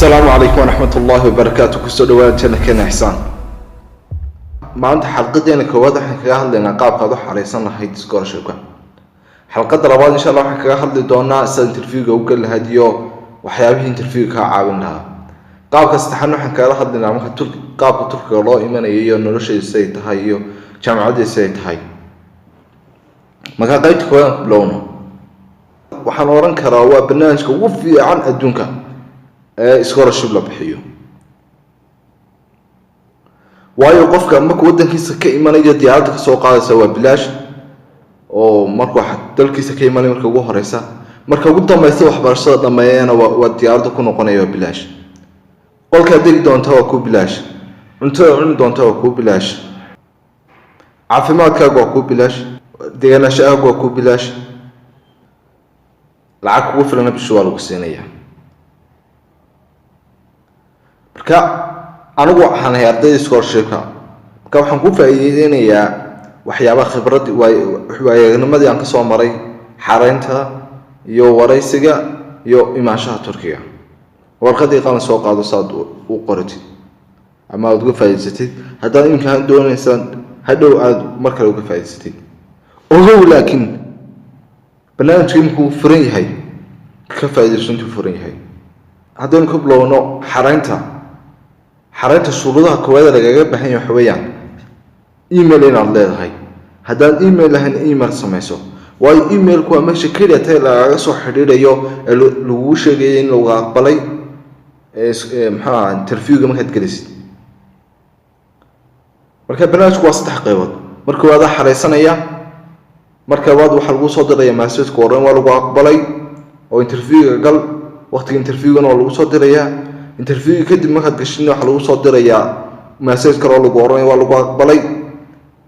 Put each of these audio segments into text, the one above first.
السلام عليكم ورحمة الله وبركاته. كسر دواتنا كنا إحسان. ما عند حلقة أنا كواضح حكاها لنا قاب قادو حريصنا هاي تذكر شوكا. حلقة رابعة إن شاء الله حكاها لدونا سنترفيو وكل هديو وحيابه انترفيو كعاونها. قاب كاستحنا حكاها لنا ممكن ترك قاب ترك الله إيمان ييو نرش السيد هايو جامعة السيد هاي. ما كان قيد كوانا بلونه. وحنورن كراوا برنامج وفي عن الدنيا. iskora shub la bixiyo waayo qofka markuu wadankiisa ka imanaya diyaarada ka soo qaadaysa waa bilaash oo markuu dalkiisa ka imanay markii ugu horeysa marka ugu dambaysa waxbarashada dhameeyana waa diyaarada ku noqonayo bilaash qolka degi doonta waa ku bilaash cuntada cuni doonta waa ku bilaash caafimaadkaaga waa ku bilaash deegaanashaaga waa ku bilaash lacag kugu filan bisha waa lagu siinayaa marka anigu waxaan hay arday scholarship-ka marka waxaan ku faa'iideynayaa waxyaabaha khibrad waayo-aragnimadii aan ka soo maray xareynta iyo wareysiga iyo imaanshaha Turkiga warqadii qaan soo qaado saad u qoratid ama aad uga faa'iideysatid haddii imkaan doonaysan hadhow aad markale uga faa'iideysatid ogow laakiin barnaamijku furan yahay ka faa'iideysantu furan yahay haddaan ku bilowno xareynta shuruudaha koowaad lagaga baahan yahay waxa weeyaan email inaad leedahay haddaan email lahayn email samayso waayo emailku waa meesha kaliya ee lagaga soo xiriirayo ee lagu sheegayo in lagu aqbalay interviewga markaad gelisid marka barnaamijku waa saddex qaybood marka waad xareysanaya marka waxa lagu soo diraya message-ka waran waa lagu aqbalay oo interviewga gal waqtiga interviewgana waa lagu soo dirayaa interview kadib markaad gashin waxa lagu soo dirayaa message kale oo lagu oranay waa lagu aqbalay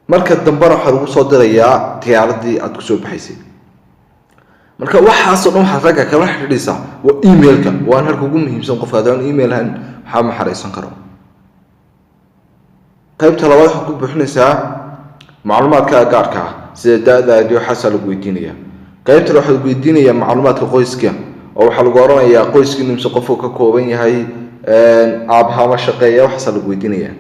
marka dambana waxa lagu soo dirayaa diyaaradii aad ku soo baxaysay marka waxaas oo dhan waxa raga kala xiriiraysa waa emailka waan halka ugu muhiimsan qofka hadaan email ahaan waxa ma xareysan karo qaybta labaad waxa ku buuxinaysaa macluumaadka gaarka ah sida daa'da iyo xasal lagu weydiinaya qaybta waxa lagu weydiinaya macluumaadka qoyska oo waxa lagu oranayaa qoyskiina imse qofku ka kooban yahay aabaha ma shaqeeya waxa lagu weydiinaya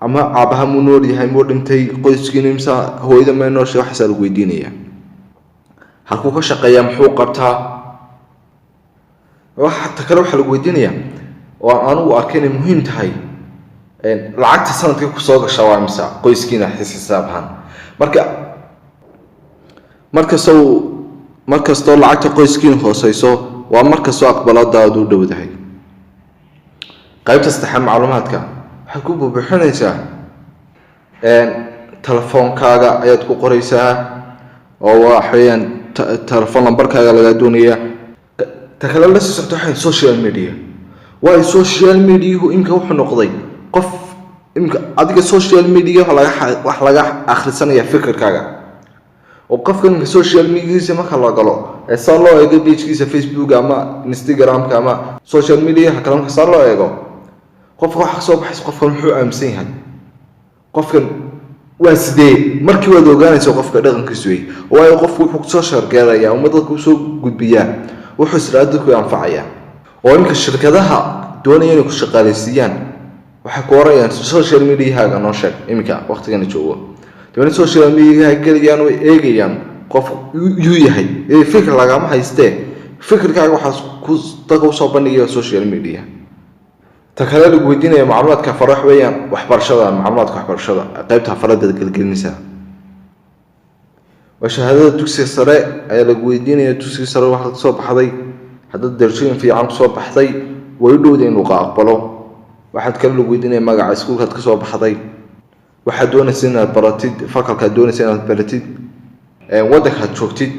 ama aabaha mu nool yahay mu dhintay qoyskiina imse hooyada ma nooshay waxa lagu weydiinaya halku ka shaqeeya muxuu qabtaa waxa kale waxa lagu weydiinaya oo aanu arkay in muhiim tahay lacagta sanadka ku soo gashay waa imse qoyskiina xisaabhan markastoo lacagta qoyskiina hooseyso waa markastoo aqbaladaadu u dhowdahay qaybta saddexaad macluumaadka waxaad ku buuxinaysaa telefoonkaaga ayaad ku qoraysaa oo waxayaan telefoon numberkaaga laga doonaya ta kale la socdo waxay social media waa social media-hu inka wuxuu noqday qof imka adiga social media wax laga akhrisanaya fikirkaaga وقفكن social media ما كلا قالوا صار له يجي بيجي فيسبوك أما إنستغرام كما social media هكلام صار له يجوا قف واحد صوب حس قفكن حو أمسيهن قفكن واسدي مركي ودوجان يسوق قفكن دقن كسوي ويقف وحق social كذا يا ومدل كوسو جود بيان وحس رادك وينفعيا وإنك الشركة ده دون يعني كشغاليسيان وحكورا يعني social media هذا نشك إمك وقت كان يجوا دون social media كليان وإيجيان قف يويهاي فكر لقام هايسته فكر كأنه حس كوز تقو صوبني social media تكلم الجودين يا معلومات كفرح ويا وحبر شذا معلومات كحبر شذا قيبتها فرد الكنيسة وشهادة تكسي سراء أي الجودين يا تكسي سراء واحد صوب حضي هذا الدرسين في عام صوب حضي ويدودين وقع قبله واحد كلم الجودين يا مجا عسكول هاد كصوب حضي واحد دون سنة براتيد فكر كدون سنة براتيد ودك هتشوكتيد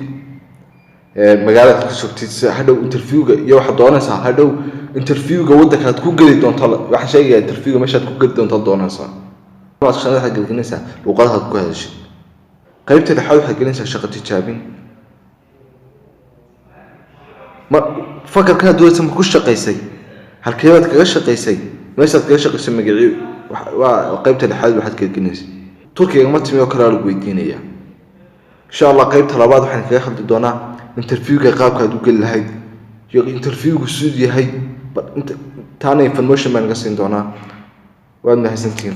مجالك هتشوكتيد هذا انترفيو يا واحد دونسا هذا انترفيو ودك هتكون جديد دون طلع واحد شيء انترفيو مش هتكون جديد دون طلع دونسا ما عشان هذا الجنسة لغتها هتكون هذا الشيء قريب تحاول هالجنسة شقة تجابين ما فكر كان دول اسمه كل شقيسي هالكلمات كل شقيسي ما يصير كل شقيسي مجري وقيبت الحال واحد كالكنيسة تركيا ما تسميه كرار الويدينية إن شاء الله قيبت لبعض وحنا كده خلت دونا انترفيو قابك هدوك اللي هاي interview سودي هاي taana information baan ka siin doonaa waad mahadsantihiin.